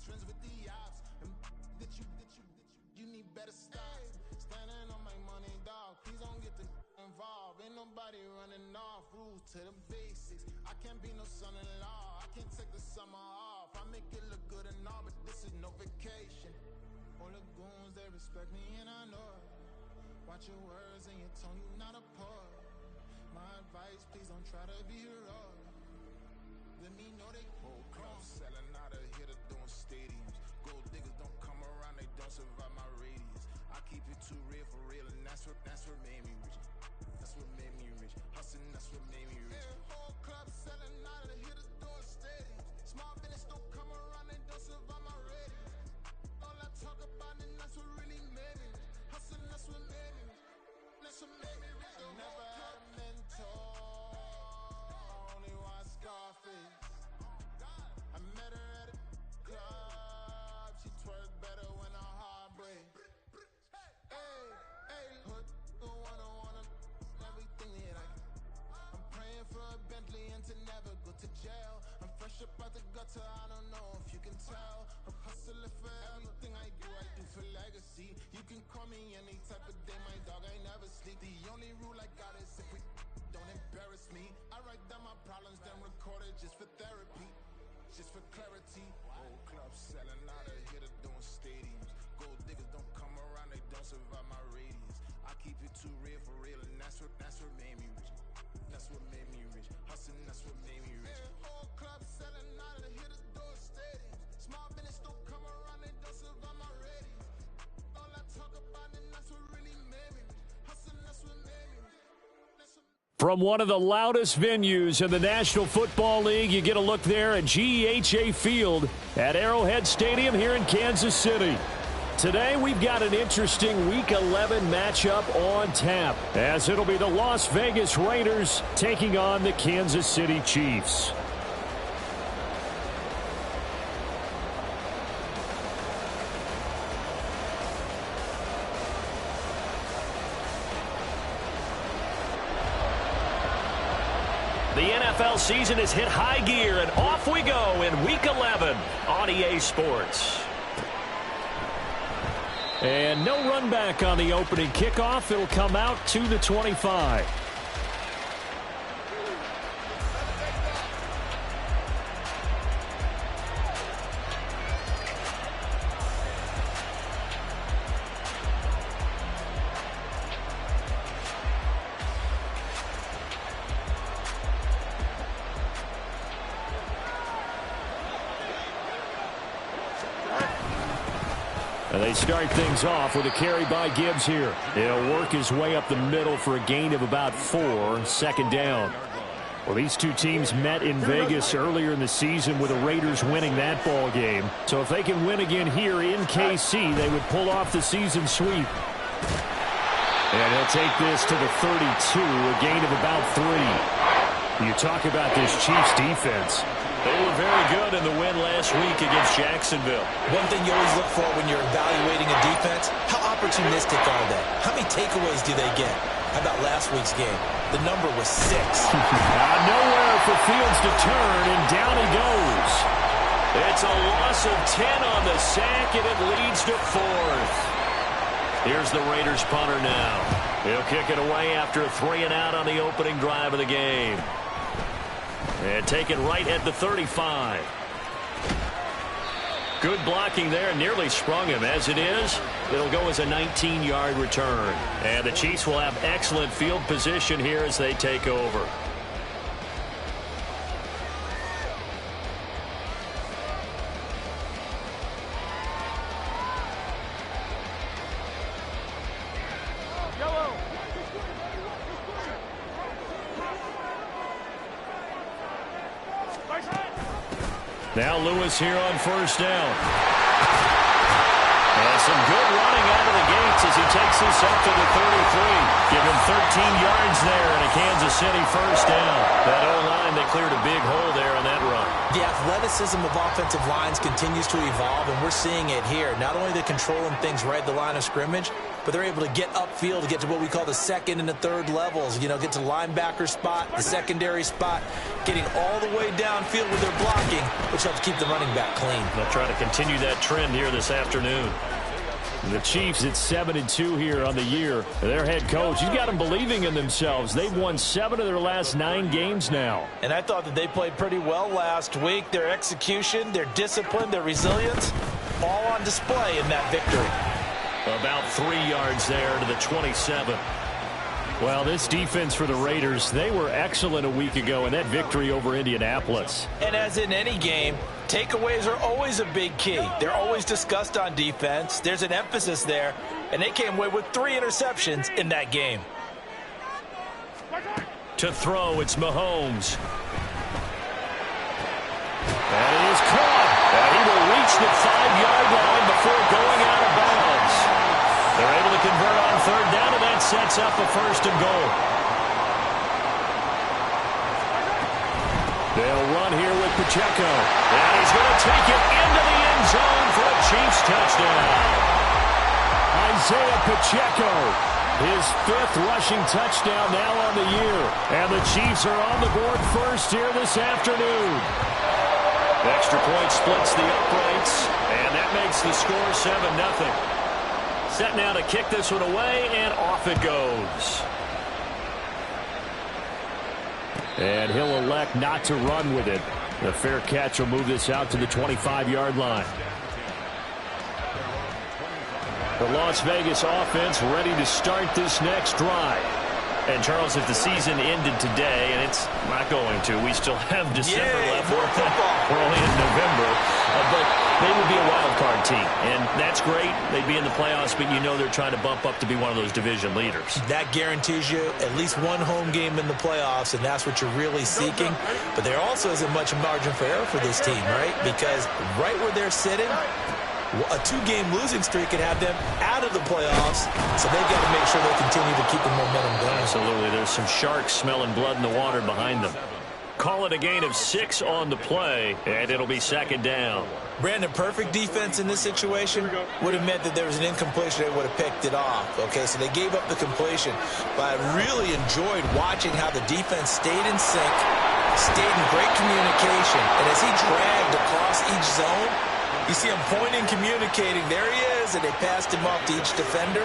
trends with the ops. You need better stocks. Standing on my money, dog. Please don't get the involved. Ain't nobody running off. Rules to the basics. I can't be no son-in-law. I can't take the summer off. I make it look good and all, but this is no vacation. All the goons, they respect me and I know it. Watch your words and your tone, you not a poet. My advice, please don't try to be heroic. Let me know they whole club selling out of here to doing stadiums. Gold diggers don't come around, they don't survive my radius. I keep it too real for real, and that's what made me rich. That's what made me rich. Hustling, that's what made me rich. Yeah, whole club selling out of here to doing stadiums. Small business don't come around, they don't survive my radius. All I talk about, and that's what really made me rich. Hustling, that's what made me rich. That's what made me rich. Never had a mentor. Only one Scarface. I met her at a club. She twerk better when her heart breaks. Hey, hood, wanna everything that I'm praying for a Bentley and to never go to jail. I'm fresh up out the gutter, I don't know if you can tell. I'm hustling for everything I do for legacy. You can call me any type of day, my dog, I never sleep. The only rule I got is if we don't embarrass me. I write down my problems, then record it just for therapy, just for clarity. Whole club selling out of here to doing stadiums. Gold diggers don't come around, they don't survive my radius. I keep it too real for real, and that's what made me rich. That's what made me rich. Hustling, that's what made me rich. Yeah, whole club selling out of here to doing stadiums. Small business don't come around, they don't survive my radius. All I talk about, and that's what really made me rich. Hustling, that's what made me rich. From one of the loudest venues in the National Football League, you get a look there at GEHA Field at Arrowhead Stadium here in Kansas City. Today we've got an interesting Week 11 matchup on tap, as it'll be the Las Vegas Raiders taking on the Kansas City Chiefs. The NFL season has hit high gear, and off we go in Week 11 on EA Sports. And no run back on the opening kickoff. It'll come out to the 25. And they start things off with a carry by Gibbs here. He'll work his way up the middle for a gain of about 4, second down. Well, these two teams met in Vegas earlier in the season with the Raiders winning that ball game. So if they can win again here in KC, they would pull off the season sweep. And he'll take this to the 32, a gain of about 3. You talk about this Chiefs defense. They were very good in the win last week against Jacksonville. One thing you always look for when you're evaluating a defense, how opportunistic are they? How many takeaways do they get? How about last week's game? The number was 6. Nowhere for Fields to turn, and down he goes. It's a loss of 10 on the sack, and it leads to 4th. Here's the Raiders punter now. He'll kick it away after a 3-and-out on the opening drive of the game. And take it right at the 35. Good blocking there, nearly sprung him. As it is, it'll go as a 19-yard return. And the Chiefs will have excellent field position here as they take over. Now Lewis here on first down. And some good running out of the gates as he takes this up to the 33. Give him 13 yards there and a Kansas City first down. That O-line, they cleared a big hole there on that run. The athleticism of offensive lines continues to evolve, and we're seeing it here. Not only they're controlling things right at the line of scrimmage, but they're able to get upfield to get to what we call the second and the third levels. You know, get to the linebacker spot, the secondary spot, getting all the way downfield with their blocking, which helps keep the running back clean. They'll try to continue that trend here this afternoon. The Chiefs at 7-2 here on the year. Their head coach, he's got them believing in themselves. They've won 7 of their last 9 games now. And I thought that they played pretty well last week. Their execution, their discipline, their resilience, all on display in that victory. About 3 yards there to the 27. Well, this defense for the Raiders, they were excellent a week ago in that victory over Indianapolis. And as in any game, takeaways are always a big key. They're always discussed on defense. There's an emphasis there, and they came away with 3 interceptions in that game. To throw, it's Mahomes. And it is caught. And he will reach the 5-yard line before going out of bounds. They're able to convert on 3rd down, and that sets up a 1st and goal. They'll run here with Pacheco. And he's going to take it into the end zone for a Chiefs touchdown. Isaiah Pacheco, his 5th rushing touchdown now on the year. And the Chiefs are on the board first here this afternoon. Extra point splits the uprights, and that makes the score 7-0. Set now to kick this one away, and off it goes. And he'll elect not to run with it. The fair catch will move this out to the 25-yard line. The Las Vegas offense ready to start this next drive. And, Charles, if the season ended today, and it's not going to, we still have December left. We're only in November. But they would be a wild card team, and that's great. They'd be in the playoffs, but you know they're trying to bump up to be one of those division leaders. That guarantees you at least one home game in the playoffs, and that's what you're really seeking. But there also isn't much margin for error for this team, right? Because right where they're sitting, a 2-game losing streak could have them out of the playoffs, so they've got to make sure they continue to keep the momentum going. Absolutely. There's some sharks smelling blood in the water behind them. Call it a gain of 6 on the play, and it'll be 2nd down. Brandon, perfect defense in this situation would have meant that there was an incompletion. They would have picked it off. Okay, so they gave up the completion. But I really enjoyed watching how the defense stayed in sync, stayed in great communication, and as he dragged across each zone, you see him pointing, communicating. There he is, and they passed him off to each defender.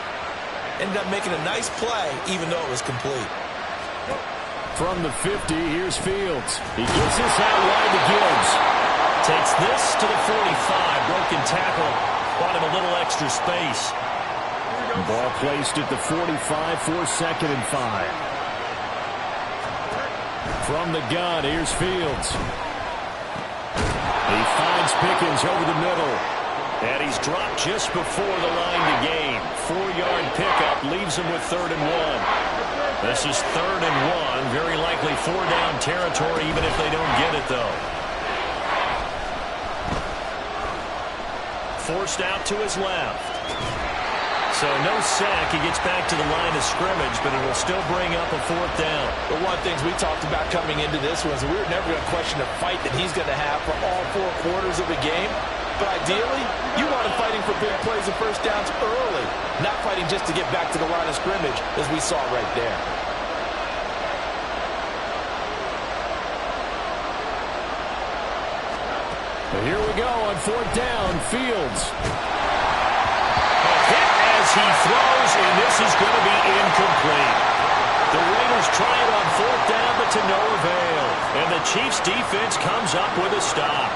Ended up making a nice play, even though it was complete. From the 50, here's Fields. He gets this out wide to Gibbs. Takes this to the 45. Broken tackle. Bought him a little extra space. Ball placed at the 45 for 2nd and 5. From the gun, here's Fields. He finds Pickens over the middle. And he's dropped just before the line to gain. 4-yard pickup leaves him with 3rd and 1. This is 3rd and 1. Very likely 4-down territory, even if they don't get it, though. Forced out to his left. So no sack. He gets back to the line of scrimmage, but it will still bring up a 4th down. But one of the things we talked about coming into this was we were never going to question the fight that he's going to have for all 4 quarters of the game. But ideally, you want him fighting for big plays and 1st downs early, not fighting just to get back to the line of scrimmage, as we saw right there. Here we go on 4th down. Fields. A hit as he throws, and this is going to be incomplete. The Raiders try it on 4th down, but to no avail. And the Chiefs defense comes up with a stop.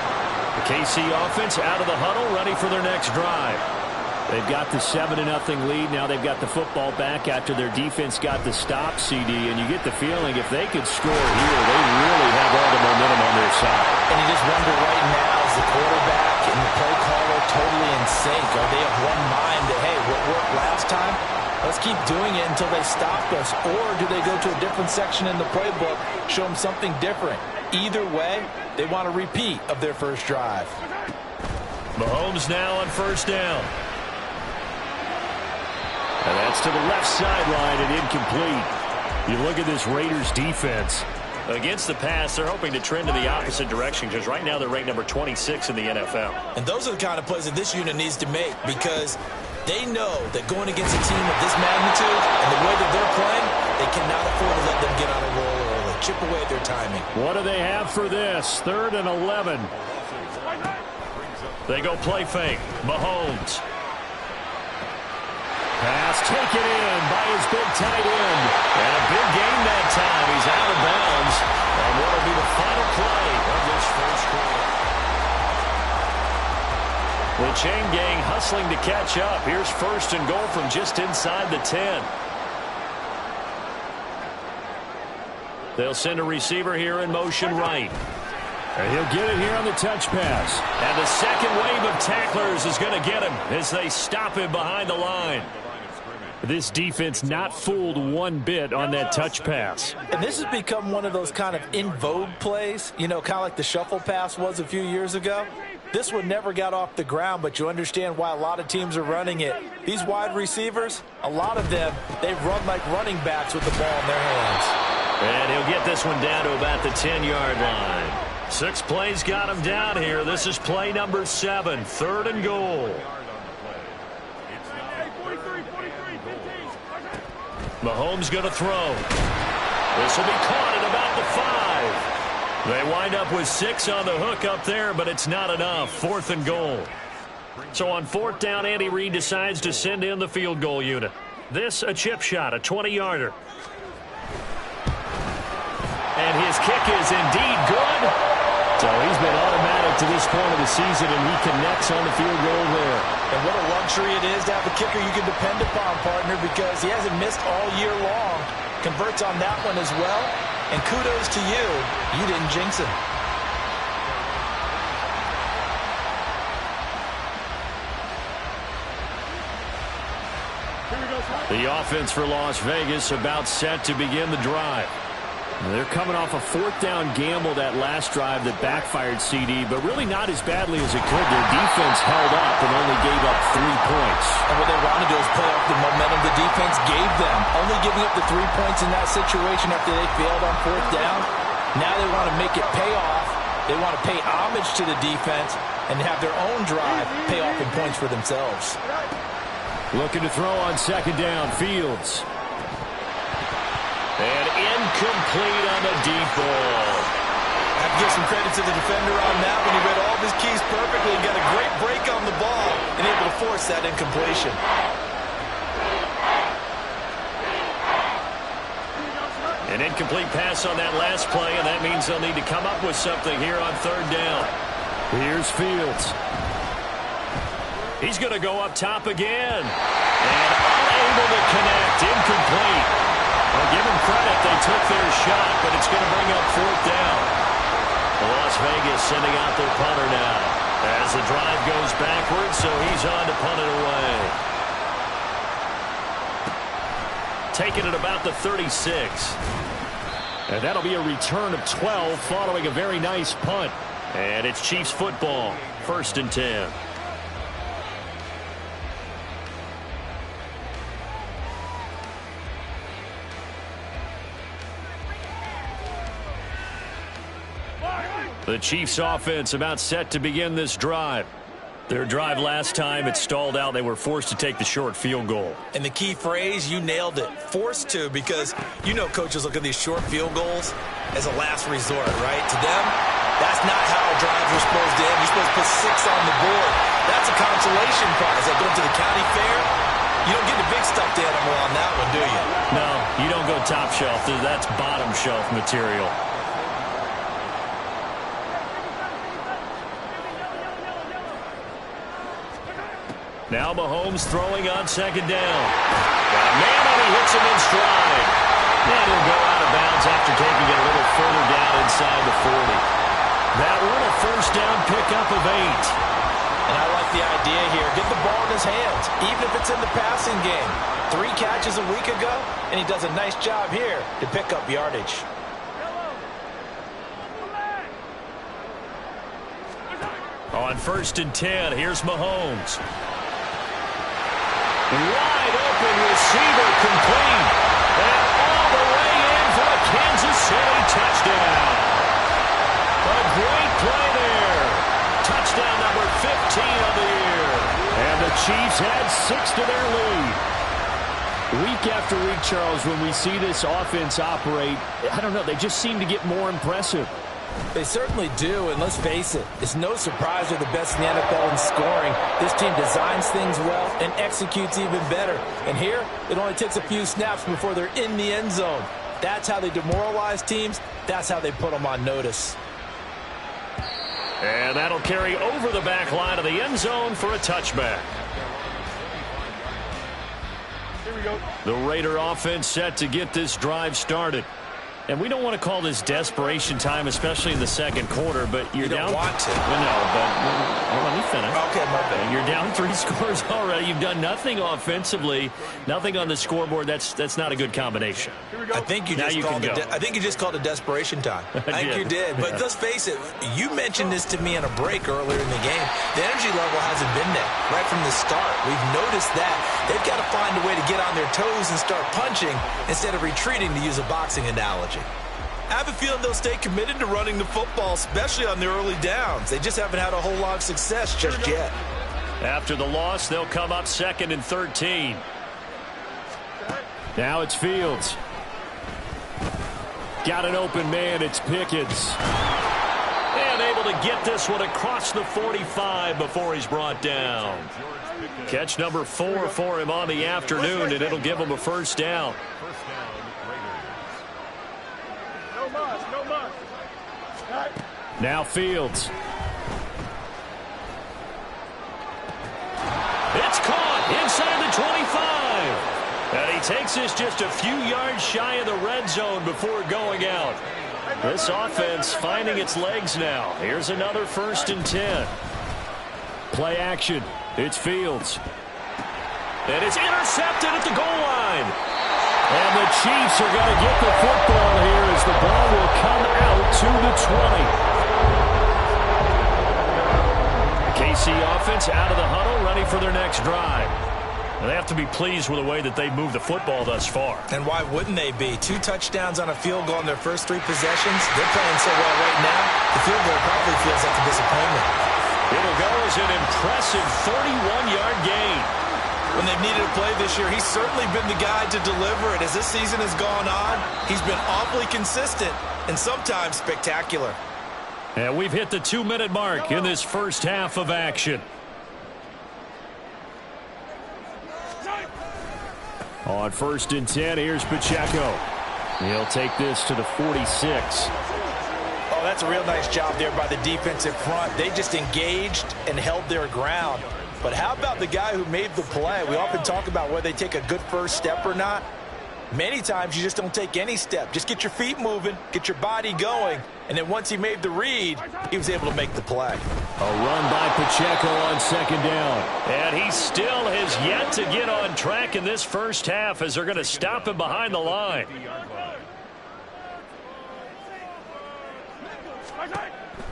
The KC offense out of the huddle, ready for their next drive. They've got the 7-0 lead. Now they've got the football back after their defense got the stop, CD. And you get the feeling if they could score here, they really have all the momentum on their side. And you just wonder right now, is the quarterback and the play caller totally in sync? Are they of one mind that, hey, what worked last time? Let's keep doing it until they stop us. Or do they go to a different section in the playbook, show them something different? Either way, they want a repeat of their first drive. Mahomes now on 1st down. And that's to the left sideline and incomplete. You look at this Raiders defense. Against the pass, they're hoping to trend in the opposite direction because right now they're ranked number 26 in the NFL. And those are the kind of plays that this unit needs to make because They know that going against a team of this magnitude and the way that they're playing, they cannot afford to let them get on a roll early. Chip away at their timing. What do they have for this? 3rd and 11. They go play fake. Mahomes. Pass taken in by his big tight end. And a big game that time. He's out of bounds on what will be the final play of this first quarter. The chain gang hustling to catch up. Here's 1st and goal from just inside the 10. They'll send a receiver here in motion right. And he'll get it here on the touch pass. And the second wave of tacklers is going to get him as they stop him behind the line. This defense not fooled one bit on that touch pass. And this has become one of those kind of in vogue plays, you know, kind of like the shuffle pass was a few years ago. This one never got off the ground, but you understand why a lot of teams are running it. These wide receivers, a lot of them, they run like running backs with the ball in their hands. And he'll get this one down to about the 10-yard line. 6 plays got him down here. This is play number 7, 3rd and goal. Mahomes going to throw. This will be caught at about the 5. They wind up with 6 on the hook up there, but it's not enough. 4th and goal. So on 4th down, Andy Reid decides to send in the field goal unit. This a chip shot, a 20-yarder. And his kick is indeed good. So he's been automatic to this point of the season, and he connects on the field goal there. And what a luxury it is to have a kicker you can depend upon, partner, because he hasn't missed all year long. Converts on that one as well. And kudos to you. You didn't jinx him. The offense for Las Vegas about set to begin the drive. They're coming off a 4th down gamble that last drive that backfired CD, but really not as badly as it could. Their defense held up and only gave up 3 points. And what they want to do is play off the momentum the defense gave them. Only giving up the 3 points in that situation after they failed on 4th down. Now they want to make it pay off. They want to pay homage to the defense and have their own drive pay off in points for themselves. Looking to throw on 2nd down, Fields. And incomplete on the deep ball. I have to give some credit to the defender on that when he read all of his keys perfectly and got a great break on the ball and able to force that incompletion. An incomplete pass on that last play, and that means they'll need to come up with something here on 3rd down. Here's Fields. He's going to go up top again. And unable to connect. Incomplete. Well, give them credit. They took their shot, but it's going to bring up 4th down. Las Vegas sending out their punter now as the drive goes backwards, so he's on to punt it away. Taking it about the 36. And that'll be a return of 12 following a very nice punt. And it's Chiefs football, 1st and 10. The Chiefs offense about set to begin this drive. Their drive last time, it stalled out. They were forced to take the short field goal. And the key phrase, you nailed it. Forced to, because you know coaches look at these short field goals as a last resort, right? To them, that's not how drives are supposed to end. You're supposed to put 6 on the board. That's a consolation prize. Like going to the county fair, you don't get the big stuffed animal on that one, do you? No, you don't go top shelf. That's bottom shelf material. Now Mahomes throwing on 2nd down. Got a man and he hits him in stride. And he'll go out of bounds after taking it a little further down inside the 40. That one a 1st down pickup of 8. And I like the idea here. Get the ball in his hands, even if it's in the passing game. 3 catches a week ago, and he does a nice job here to pick up yardage. On 1st and 10, here's Mahomes. Wide open receiver complete. And all the way in for a Kansas City touchdown. A great play there. Touchdown number 15 of the year. And the Chiefs add 6 to their lead. Week after week, Charles, when we see this offense operate, I don't know, they just seem to get more impressive. They certainly do, and let's face it, it's no surprise they're the best in the NFL in scoring. This team designs things well and executes even better. And here, it only takes a few snaps before they're in the end zone. That's how they demoralize teams. That's how they put them on notice. And that'll carry over the back line of the end zone for a touchback. Here we go. The Raider offense set to get this drive started. And we don't want to call this desperation time, especially in the second quarter, but you're down. You don't want to. Well, no, but let me finish. Okay, my bad. You're down 3 scores already. You've done nothing offensively, nothing on the scoreboard. That's not a good combination. Here we go. I think you just called it desperation time. I think you did. But let's face it, you mentioned this to me in a break earlier in the game. The energy level hasn't been there right from the start. We've noticed that. They've got to find a way to get on their toes and start punching instead of retreating, to use a boxing analogy. I have a feeling they'll stay committed to running the football, especially on their early downs. They just haven't had a whole lot of success just yet. After the loss, they'll come up 2nd and 13. Now it's Fields. Got an open man. It's Pickens. And able to get this one across the 45 before he's brought down. Catch number 4 for him on the afternoon, and it'll give him a first down. No muss. Right. Now Fields. It's caught inside the 25. And he takes this just a few yards shy of the red zone before going out. This offense finding its legs now. Here's another 1st and 10. Play action. It's Fields. And it's intercepted at the goal line. And the Chiefs are going to get the football here as the ball will come out to the 20. The KC offense out of the huddle, ready for their next drive. They have to be pleased with the way that they've moved the football thus far. And why wouldn't they be? 2 touchdowns on a field goal in their first 3 possessions. They're playing so well right now, the field goal probably feels like a disappointment. It'll go as an impressive 31-yard gain. When they've needed a play this year, he's certainly been the guy to deliver it. As this season has gone on, he's been awfully consistent and sometimes spectacular. And we've hit the 2-minute mark in this first half of action. On 1st and 10, here's Pacheco. He'll take this to the 46. Oh, that's a real nice job there by the defensive front. They just engaged and held their ground. But how about the guy who made the play? We often talk about whether they take a good first step or not. Many times you just don't take any step. Just get your feet moving, get your body going, and then once he made the read, he was able to make the play. A run by Pacheco on 2nd down. And he still has yet to get on track in this first half as they're going to stop him behind the line.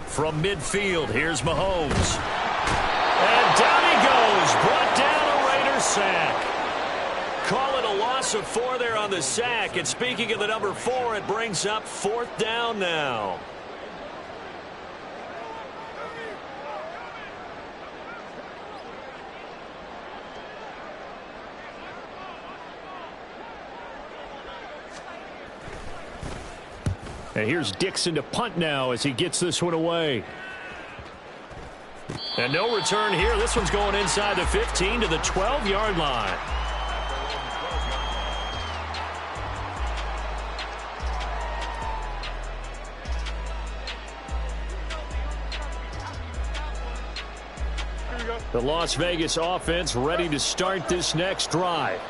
From midfield, here's Mahomes. And down he goes, brought down a Raider sack. Call it a loss of 4 there on the sack. And speaking of the number 4, it brings up 4th down now. And here's Dixon to punt now as he gets this one away. And no return here. This one's going inside the 15 to the 12-yard line. The Las Vegas offense ready to start this next drive.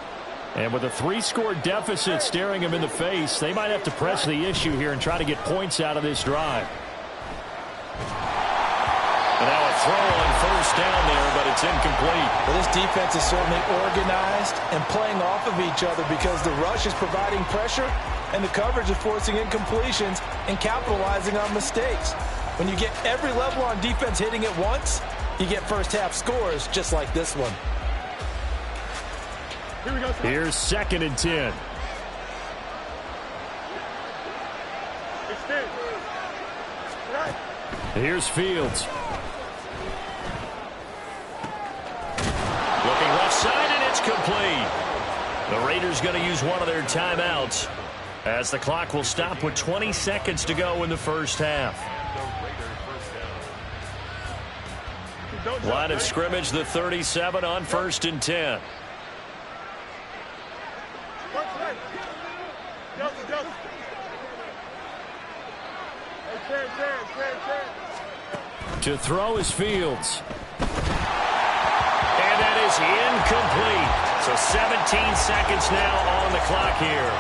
And with a 3-score deficit staring them in the face, they might have to press the issue here and try to get points out of this drive. And now a throw on 1st down there, but it's incomplete. Well, this defense is certainly organized and playing off of each other because the rush is providing pressure and the coverage is forcing incompletions and capitalizing on mistakes. When you get every level on defense hitting it once, you get first-half scores just like this one. Here we go. Here's 2nd and 10. Right. Here's Fields. Raiders going to use one of their timeouts as the clock will stop with 20 seconds to go in the first half. Line of scrimmage, the 37 on 1st and 10. To throw is Fields. And that is incomplete. So 17 seconds now on the clock here.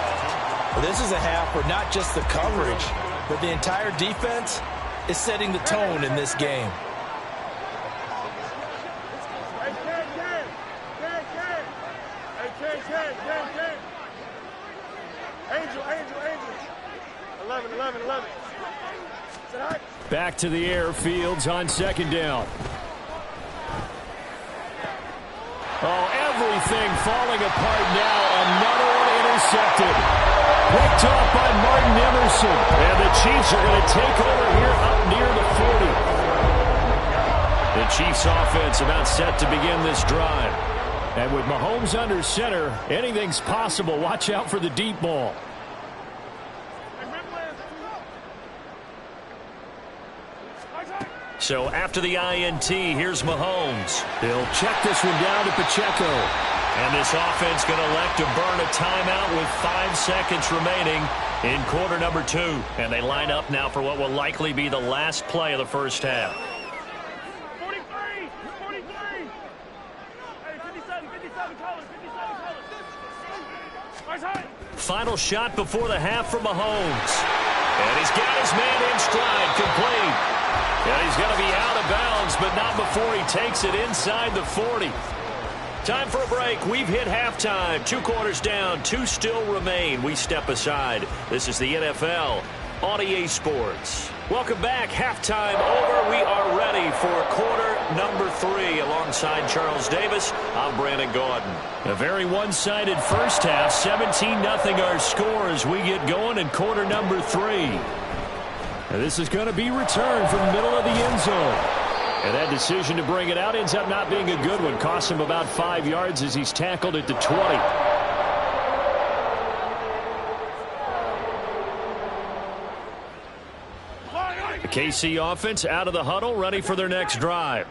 Well, this is a half where not just the coverage, but the entire defense is setting the tone in this game. Angel. 11. Back to the air, Fields on 2nd down. Oh, everything falling apart now. Another one intercepted. Picked off by Martin Emerson. And the Chiefs are going to take over here up near the 40. The Chiefs offense about set to begin this drive. And with Mahomes under center, anything's possible. Watch out for the deep ball. So after the INT, here's Mahomes. He'll check this one down to Pacheco. And this offense going to elect to burn a timeout with 5 seconds remaining in quarter number 2. And they line up now for what will likely be the last play of the first half. 43. Hey, 57 colors. Final shot before the half for Mahomes. And he's got his man in stride, complete. And he's going to be out of bounds, but not before he takes it inside the 40. Time for a break. We've hit halftime. 2 quarters down, 2 still remain. We step aside. This is the NFL on EA Sports. Welcome back. Halftime over. We are ready for quarter number 3. Alongside Charles Davis, I'm Brandon Gaudin. A very one-sided first half. 17-0 our score as we get going in quarter number 3. And this is going to be returned from the middle of the end zone. And that decision to bring it out ends up not being a good one. Costs him about 5 yards as he's tackled at the 20. The KC offense out of the huddle, ready for their next drive.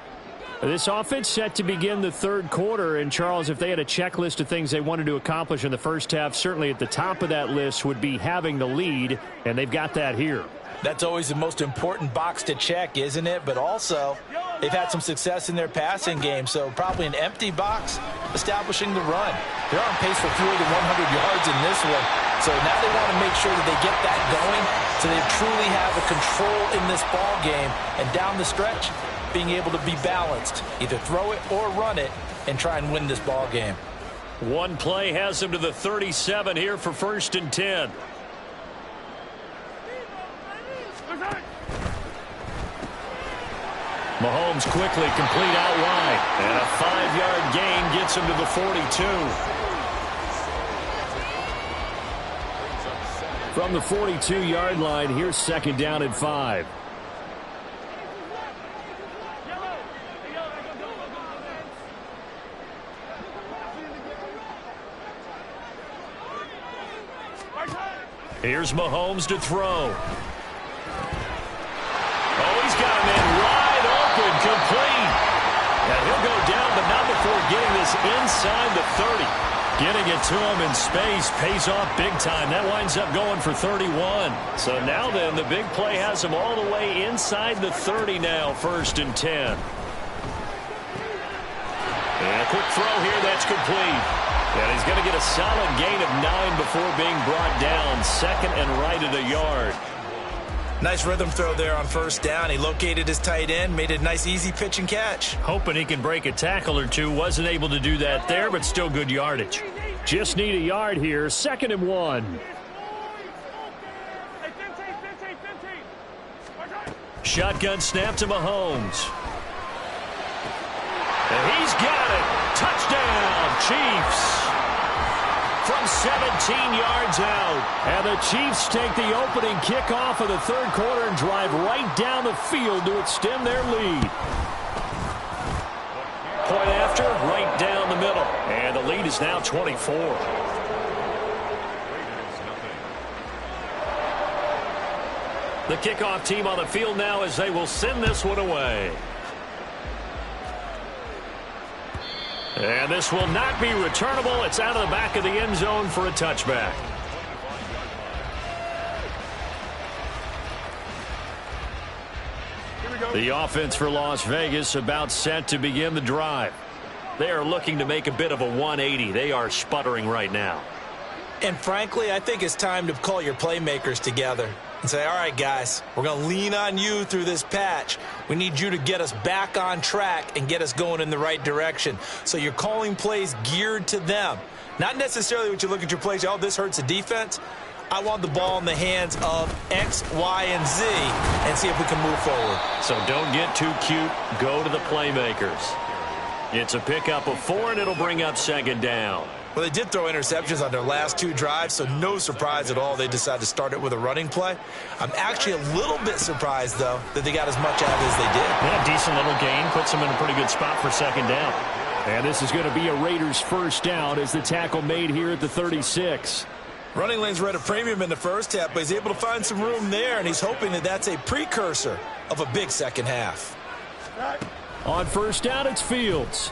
This offense set to begin the 3rd quarter. And, Charles, if they had a checklist of things they wanted to accomplish in the first half, certainly at the top of that list would be having the lead, and they've got that here. That's always the most important box to check, isn't it? But also, they've had some success in their passing game, so probably an empty box establishing the run. They're on pace for fewer than 100 yards in this one, so now they want to make sure that they get that going so they truly have a control in this ball game, and down the stretch, being able to be balanced, either throw it or run it, and try and win this ball game. One play has them to the 37 here for 1st and 10. Mahomes quickly complete out wide. And a 5-yard gain gets him to the 42. From the 42-yard line, here's 2nd down and 5. Here's Mahomes to throw. Oh, he's got him in wide open, complete. And he'll go down, but not before getting this inside the 30. Getting it to him in space pays off big time. That winds up going for 31. So now then, the big play has him all the way inside the 30 now, 1st and 10. And a quick throw here, that's complete. And he's going to get a solid gain of 9 before being brought down. 2nd and right at a yard. Nice rhythm throw there on 1st down. He located his tight end, made a nice easy pitch and catch. Hoping he can break a tackle or two. Wasn't able to do that there, but still good yardage. Just need a yard here. 2nd and 1. Shotgun snap to Mahomes. And he's got it. Touchdown, Chiefs. From 17 yards out. And the Chiefs take the opening kickoff of the 3rd quarter and drive right down the field to extend their lead. Point after, right down the middle. And the lead is now 24. The kickoff team on the field now as they will send this one away. And this will not be returnable. It's out of the back of the end zone for a touchback. The offense for Las Vegas about set to begin the drive. They are looking to make a bit of a 180. They are sputtering right now. And frankly, I think it's time to call your playmakers together and say, all right, guys, we're going to lean on you through this patch. We need you to get us back on track and get us going in the right direction. So you're calling plays geared to them. Not necessarily what you look at your plays, oh, this hurts the defense. I want the ball in the hands of X, Y, and Z and see if we can move forward. So don't get too cute. Go to the playmakers. It's a pickup of 4, and it'll bring up second down. Well, they did throw interceptions on their last 2 drives, so no surprise at all they decided to start it with a running play. I'm actually a little bit surprised, though, that they got as much out as they did. Yeah, decent little gain. Puts them in a pretty good spot for second down. And this is going to be a Raiders first down as the tackle made here at the 36. Running lanes were at a premium in the first half, but he's able to find some room there, and he's hoping that that's a precursor of a big second half. On first down, it's Fields.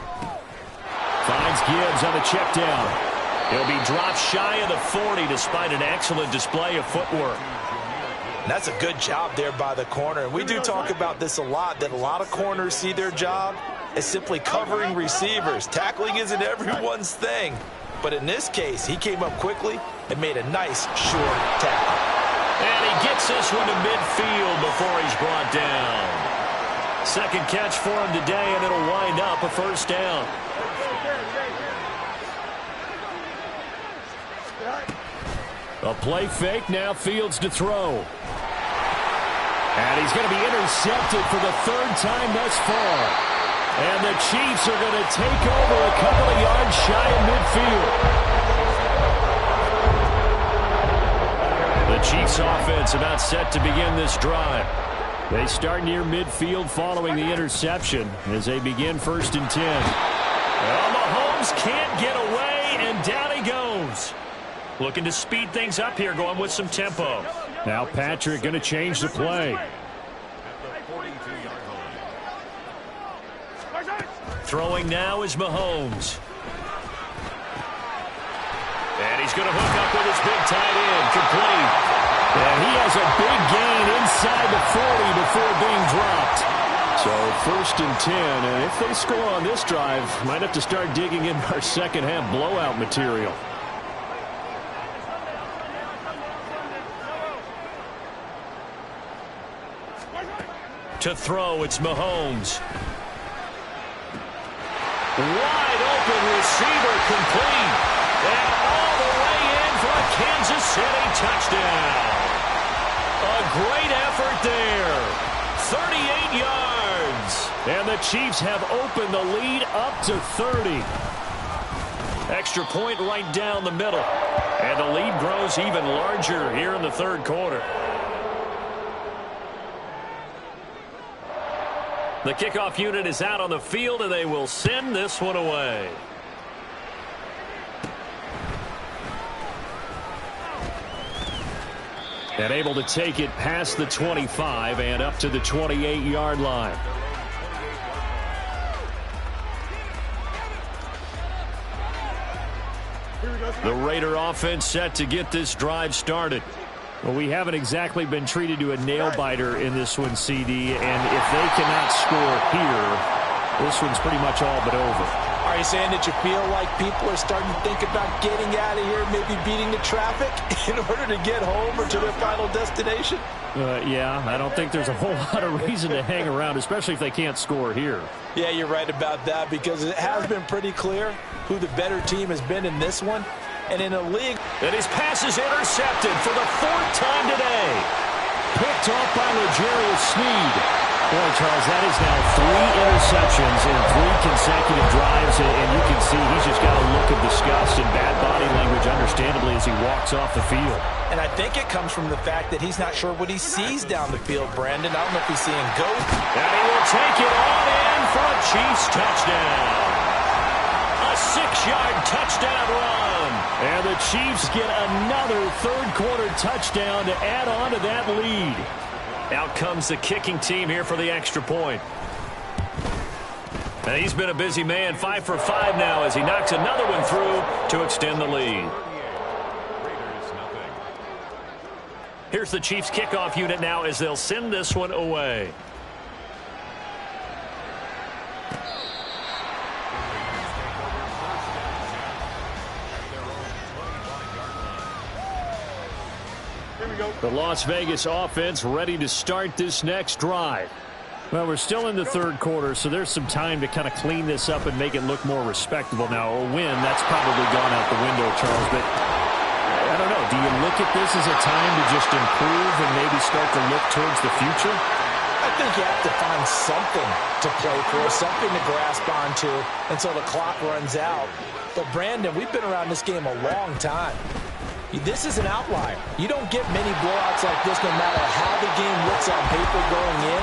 Finds Gibbs on the check down. He'll be dropped shy of the 40 despite an excellent display of footwork. And that's a good job there by the corner. And we do talk about this a lot, that a lot of corners see their job as simply covering receivers. Tackling isn't everyone's thing. But in this case, he came up quickly and made a nice, short tackle. And he gets this one to midfield before he's brought down. Second catch for him today, and it'll wind up a first down. A play fake, now Fields to throw. And he's going to be intercepted for the 3rd time thus far. And the Chiefs are going to take over a couple of yards shy of midfield. The Chiefs offense about set to begin this drive. They start near midfield following the interception as they begin 1st and 10. Well, Mahomes can't get away, and down he goes. Looking to speed things up here, going with some tempo. Now Patrick going to change the play. Throwing now is Mahomes. And he's going to hook up with his big tight end, complete. And he has a big gain inside the 40 before being dropped. So 1st and 10, and if they score on this drive, might have to start digging in our second half blowout material. To throw, it's Mahomes. Wide open receiver, complete. And all the way in for a Kansas City touchdown. A great effort there. 38 yards. And the Chiefs have opened the lead up to 30. Extra point right down the middle. And the lead grows even larger here in the 3rd quarter. The kickoff unit is out on the field, and they will send this one away. And able to take it past the 25 and up to the 28-yard line. The Raider offense set to get this drive started. Well, we haven't exactly been treated to a nail-biter in this one, CD, and if they cannot score here, this one's pretty much all but over. Are you saying that you feel like people are starting to think about getting out of here, maybe beating the traffic in order to get home or to their final destination? Yeah, I don't think there's a whole lot of reason to hang around, especially if they can't score here. Yeah, you're right about that, because it has been pretty clear who the better team has been in this one. And in a league. And his pass is intercepted for the 4th time today. Picked off by L'Jarius Sneed. Boy, Charles, that is now 3 interceptions in 3 consecutive drives. And you can see he's just got a look of disgust and bad body language, understandably, as he walks off the field. And I think it comes from the fact that he's not sure what he sees down the field, Brandon. I don't know if he's seeing ghosts. And he will take it on in for a Chiefs touchdown. A 6-yard touchdown run. And the Chiefs get another 3rd quarter touchdown to add on to that lead. Out comes the kicking team here for the extra point. And he's been a busy man, 5 for 5 now as he knocks another one through to extend the lead. Here's the Chiefs kickoff unit now as they'll send this one away. The Las Vegas offense ready to start this next drive. Well, we're still in the third quarter, so there's some time to kind of clean this up and make it look more respectable. Now, a win, that's probably gone out the window, Charles, but I don't know. Do you look at this as a time to just improve and maybe start to look towards the future? I think you have to find something to play for, something to grasp onto until the clock runs out. But, Brandon, we've been around this game a long time. This is an outlier. You don't get many blowouts like this no matter how the game looks on paper going in.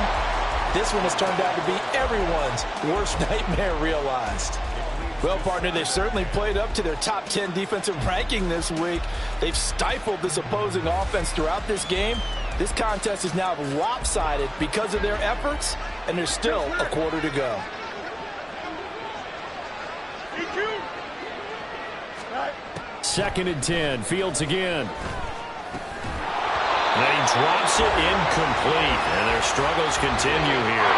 This one has turned out to be everyone's worst nightmare realized. Well, partner, they've certainly played up to their top 10 defensive ranking this week. They've stifled this opposing offense throughout this game. This contest is now lopsided because of their efforts, and there's still a quarter to go. Second and 10. Fields again. And he drops it incomplete. And their struggles continue here.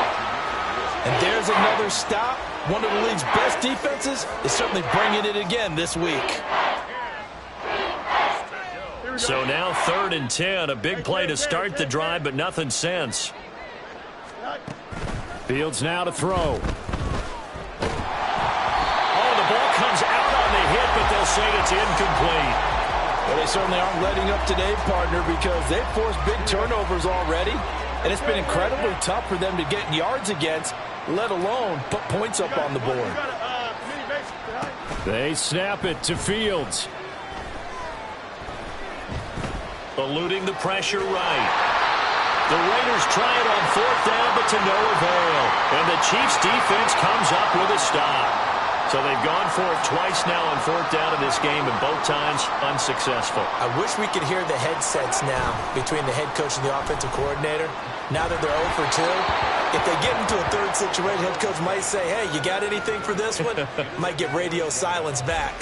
And there's another stop. One of the league's best defenses is certainly bringing it again this week. So now third and 10. A big play to start the drive, but nothing since. Fields now to throw. But they'll say it's incomplete. Well, they certainly aren't letting up today, partner, because they've forced big turnovers already, and it's been incredibly tough for them to get yards against, let alone put points up on the board. They snap it to Fields. Eluding the pressure right. The Raiders try it on fourth down, but to no avail. And the Chiefs defense comes up with a stop. So they've gone for it twice now on fourth down in this game, and both times unsuccessful. I wish we could hear the headsets now between the head coach and the offensive coordinator. Now that they're 0 for 2, if they get into a third situation, head coach might say, hey, you got anything for this one? Might get radio silence back.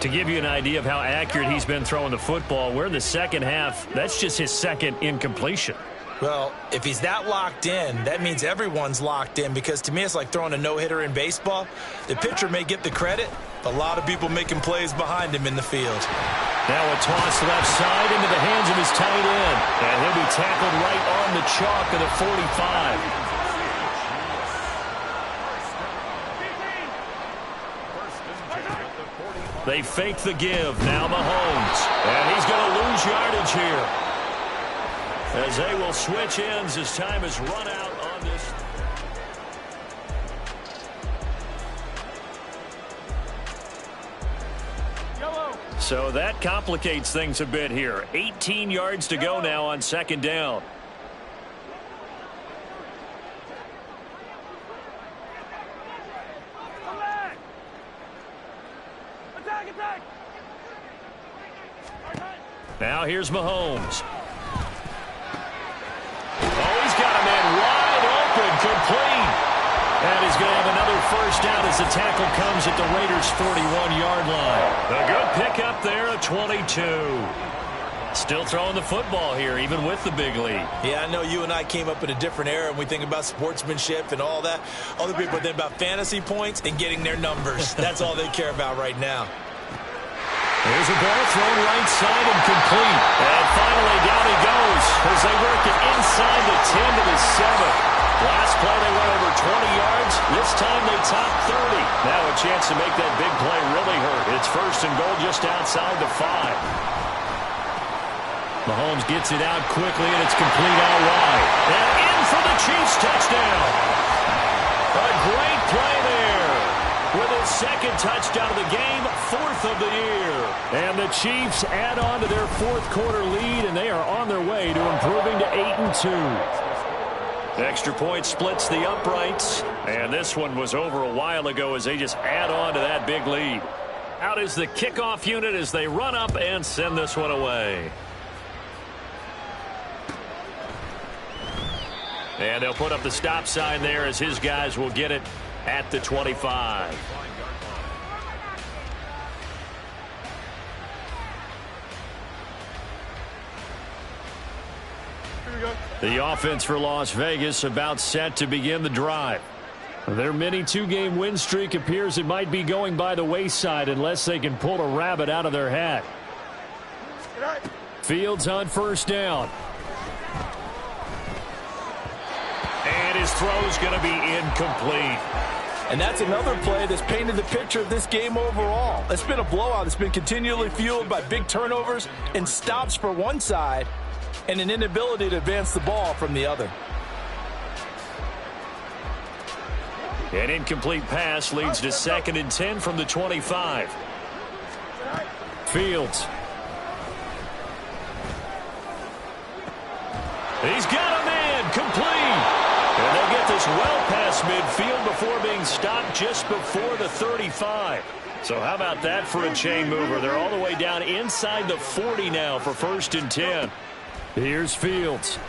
To give you an idea of how accurate he's been throwing the football, we're in the second half. That's just his second incompletion. Well, if he's that locked in, that means everyone's locked in, because to me it's like throwing a no-hitter in baseball. The pitcher may get the credit, but a lot of people making plays behind him in the field. Now a toss left side into the hands of his tight end. And he'll be tackled right on the chalk of the 45. They fake the give. Now Mahomes. And he's going to lose yardage here, as they will switch ends as time is run out on this. So that complicates things a bit here. 18 yards to go now on second down. Now here's Mahomes. Complete. And he's going to have another first down as the tackle comes at the Raiders' 41-yard line. A good pickup there at 22. Still throwing the football here, even with the big lead. Yeah, I know you and I came up in a different era, and we think about sportsmanship and all that. Other people think about fantasy points and getting their numbers. That's all they care about right now. There's a ball thrown right side and complete. And finally down he goes as they work it inside the 10 to the 7. Last play they went over 20 yards. This time they top 30. Now a chance to make that big play really hurt. It's first and goal just outside the 5. Mahomes gets it out quickly, and it's complete out wide. And in for the Chiefs touchdown. A great play there. With his second touchdown of the game, 4th of the year. And the Chiefs add on to their fourth quarter lead, and they are on their way to improving to 8-2. Extra point splits the uprights, and this one was over a while ago as they just add on to that big lead. Out is the kickoff unit as they run up and send this one away. And they'll put up the stop sign there as his guys will get it at the 25. The offense for Las Vegas about set to begin the drive. Their mini two-game win streak appears it might be going by the wayside unless they can pull a rabbit out of their hat. Fields on first down. And his throw's going to be incomplete. And that's another play that's painted the picture of this game overall. It's been a blowout. It's been continually fueled by big turnovers and stops for one side and an inability to advance the ball from the other. An incomplete pass leads to 2nd and 10 from the 25. Fields. He's got a man complete. And they'll get this well past midfield before being stopped just before the 35. So how about that for a chain mover? They're all the way down inside the 40 now for 1st and 10. Here's Fields.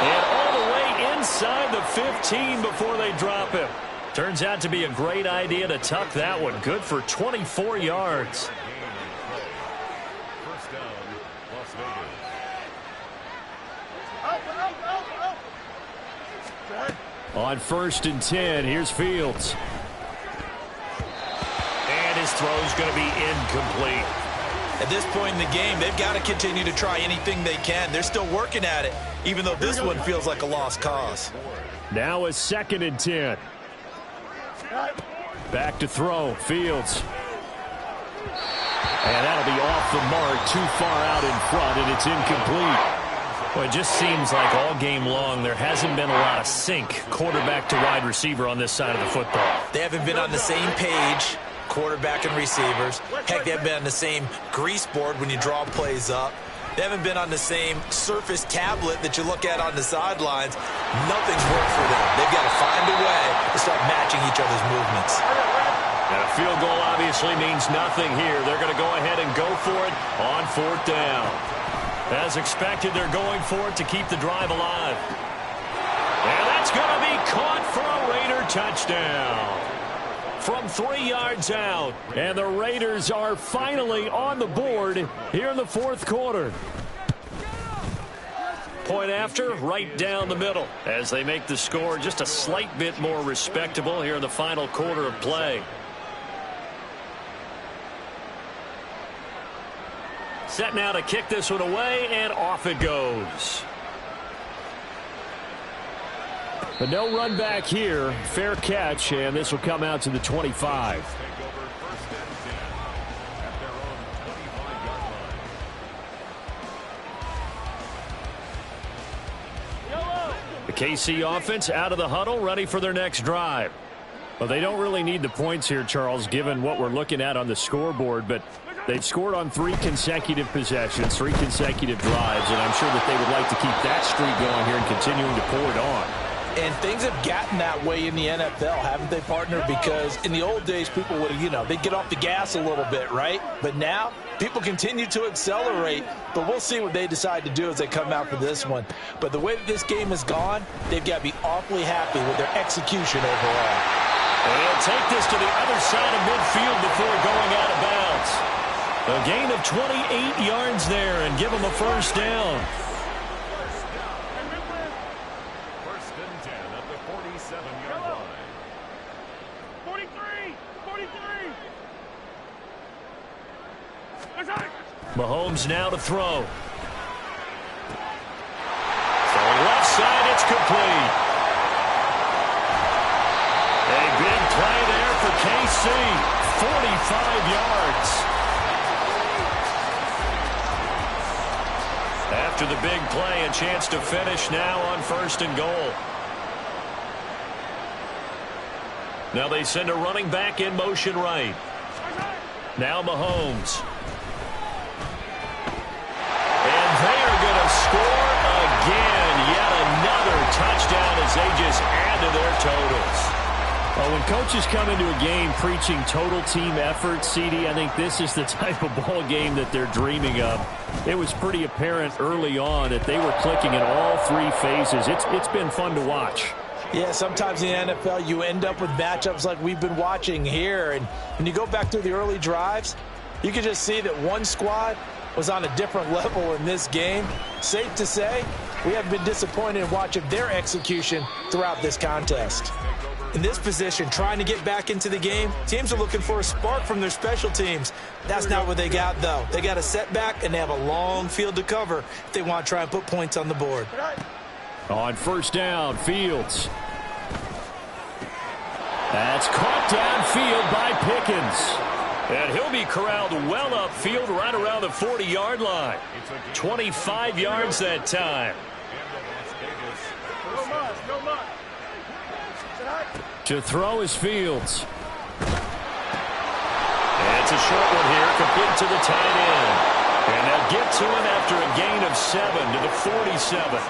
And all the way inside the 15 before they drop him. Turns out to be a great idea to tuck that one. Good for 24 yards. First down, Las Vegas. On 1st and 10, here's Fields. And his throw's going to be incomplete. At this point in the game, they've got to continue to try anything they can. They're still working at it, even though this one feels like a lost cause. Now a 2nd and 10. Back to throw, Fields. And that'll be off the mark, too far out in front, and it's incomplete. Well, it just seems like all game long there hasn't been a lot of sync quarterback to wide receiver on this side of the football. They haven't been on the same page, quarterback and receivers. Heck, they haven't been on the same grease board when you draw plays up. They haven't been on the same surface tablet that you look at on the sidelines. Nothing's worked for them. They've got to find a way to start matching each other's movements. And a field goal obviously means nothing here. They're going to go ahead and go for it on 4th down. As expected, they're going for it to keep the drive alive. And that's going to be caught for a Raider touchdown. From 3 yards out. And the Raiders are finally on the board here in the 4th quarter. Point after, right down the middle. As they make the score just a slight bit more respectable here in the final quarter of play. Set now to kick this one away, and off it goes. But no run back here. Fair catch, and this will come out to the 25. The KC offense out of the huddle, ready for their next drive. Well, they don't really need the points here, Charles, given what we're looking at on the scoreboard, but they've scored on 3 consecutive possessions, 3 consecutive drives, and I'm sure that they would like to keep that streak going here and continuing to pour it on. And things have gotten that way in the NFL, haven't they, partner? Because in the old days, people would, they'd get off the gas a little bit, right? But now, people continue to accelerate, but we'll see what they decide to do as they come out for this one. But the way that this game has gone, they've got to be awfully happy with their execution overall. And he'll take this to the other side of midfield before going out of bounds. A gain of 28 yards there and give them a first down. First and 10 at the 47-yard line. 43! 43! Mahomes now to throw. So left side, it's complete. A big play there for KC. 45 yards. After the big play, a chance to finish now on 1st and goal. Now they send a running back in motion right. Now Mahomes. And they are going to score again. Yet another touchdown as they just add to their totals. Well, when coaches come into a game preaching total team effort, CD, I think this is the type of ball game that they're dreaming of. It was pretty apparent early on that they were clicking in all three phases. It's been fun to watch. Yeah, sometimes in the NFL you end up with matchups like we've been watching here. And when you go back through the early drives, you can just see that one squad was on a different level in this game. Safe to say, we have been disappointed in watching their execution throughout this contest. In this position, trying to get back into the game, teams are looking for a spark from their special teams. That's not what they got, though. They got a setback, and they have a long field to cover if they want to try and put points on the board. On first down, Fields. That's caught downfield by Pickens. And he'll be corralled well upfield right around the 40-yard line. 25 yards that time. To throw is Fields. And it's a short one here, complete to the tight end. And they'll get to him after a gain of 7 to the 47.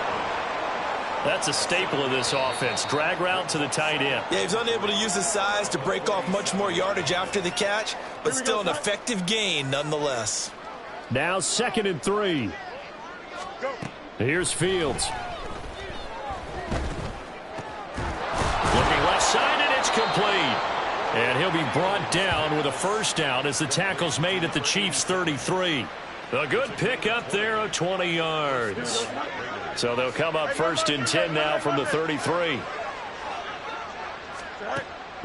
That's a staple of this offense. Drag route to the tight end. Yeah, he's unable to use his size to break off much more yardage after the catch, but still an effective gain nonetheless. Now 2nd and 3. Here's Fields. Looking left side, and it's complete. And he'll be brought down with a first down as the tackle's made at the Chiefs' 33. A good pickup there of 20 yards. So they'll come up 1st and 10 now from the 33.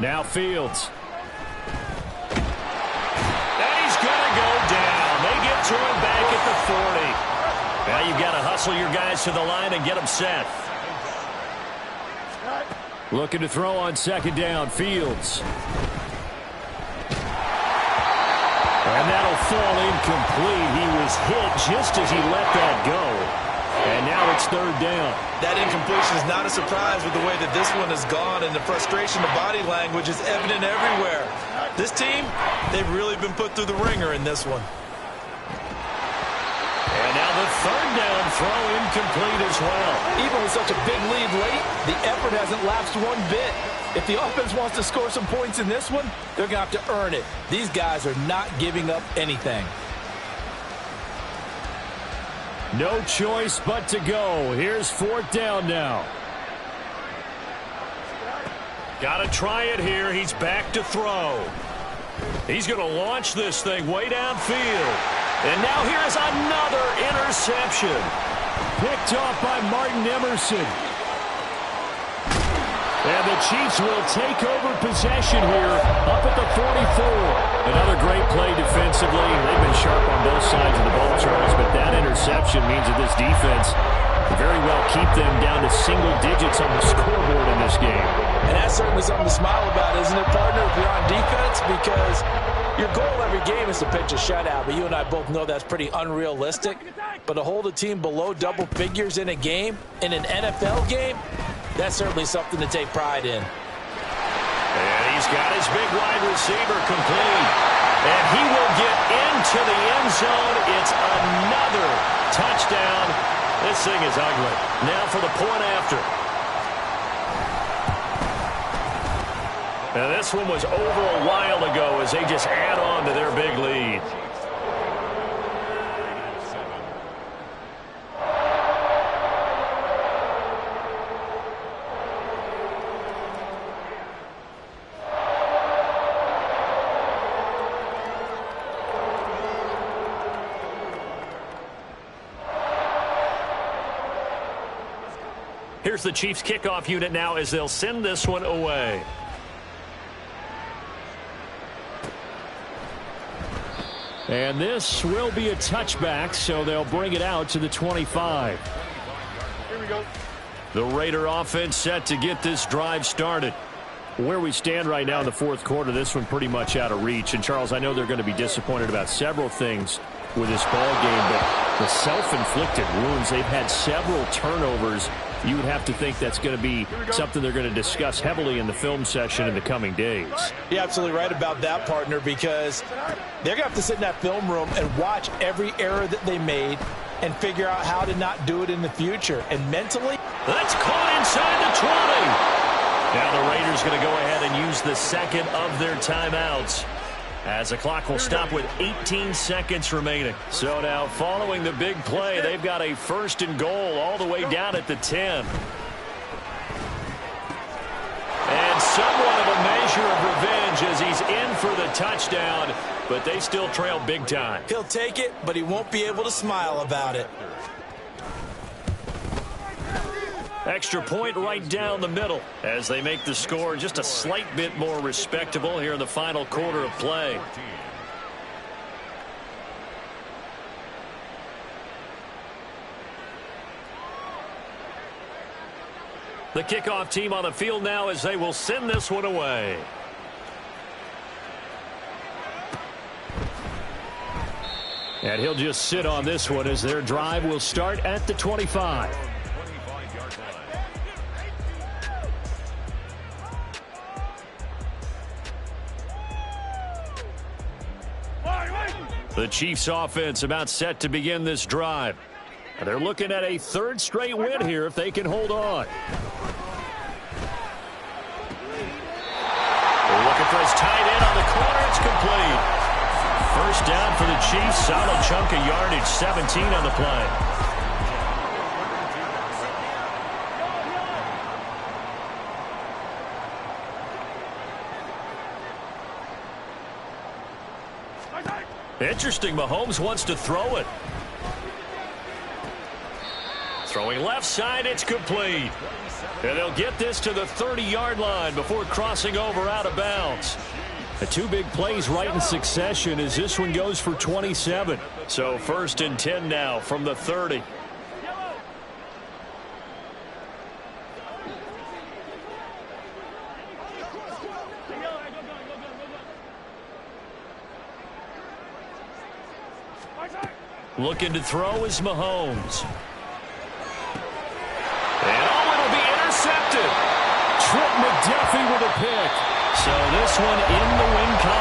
Now Fields. And he's going to go down. They get to him back at the 40. Now you've got to hustle your guys to the line and get them set. Looking to throw on 2nd down, Fields. And that'll fall incomplete. He was hit just as he let that go. And now it's 3rd down. That incompletion is not a surprise with the way that this one has gone, and the frustration of body language is evident everywhere. This team, they've really been put through the ringer in this one. And now the 3rd down throw incomplete as well. Even with such a big lead late, the effort hasn't lapsed one bit. If the offense wants to score some points in this one, they're going to have to earn it. These guys are not giving up anything. No choice but to go. Here's 4th down now. Got to try it here. He's back to throw. He's going to launch this thing way downfield. And now here's another interception. Picked off by Martin Emerson. And the Chiefs will take over possession here up at the 44. Another great play defensively. They've been sharp on both sides of the ball, Charles, but that interception means that this defense very well keep them down to single digits on the scoreboard in this game. And that's certainly something to smile about, isn't it, partner, if you're on defense? Because your goal every game is to pitch a shutout, but you and I both know that's pretty unrealistic. But to hold a team below double figures in a game, in an NFL game, that's certainly something to take pride in. And he's got his big wide receiver complete. And he will get into the end zone. It's another touchdown. This thing is ugly. Now for the point after. Now this one was over a while ago as they just add on to their big lead. Here's the Chiefs kickoff unit now as they'll send this one away. And this will be a touchback, so they'll bring it out to the 25. Here we go. The Raider offense set to get this drive started. Where we stand right now in the 4th quarter, this one pretty much out of reach. And, Charles, I know they're going to be disappointed about several things with this ball game, but the self-inflicted wounds, they've had several turnovers. You would have to think that's going to be something they're going to discuss heavily in the film session in the coming days. You're absolutely right about that, partner, because they're going to have to sit in that film room and watch every error that they made and figure out how to not do it in the future. And mentally, that's caught inside the 20. Now the Raiders going to go ahead and use the second of their timeouts, as the clock will stop with 18 seconds remaining. So now, following the big play, they've got a 1st and goal all the way down at the 10. And somewhat of a measure of revenge as he's in for the touchdown, but they still trail big time. He'll take it, but he won't be able to smile about it. Extra point right down the middle as they make the score just a slight bit more respectable here in the final quarter of play. The kickoff team on the field now as they will send this one away. And he'll just sit on this one as their drive will start at the 25. The Chiefs offense about set to begin this drive. They're looking at a 3rd straight win here if they can hold on. They're looking for his tight end on the corner. It's complete. 1st down for the Chiefs. Solid chunk of yardage. 17 on the play. Interesting, Mahomes wants to throw it. Throwing left side, it's complete. And they'll get this to the 30-yard line before crossing over out of bounds. The 2 big plays right in succession as this one goes for 27. So 1st and 10 now from the 30. Looking to throw is Mahomes. And it'll be intercepted. Trent McDuffie with a pick. So this one in the win column.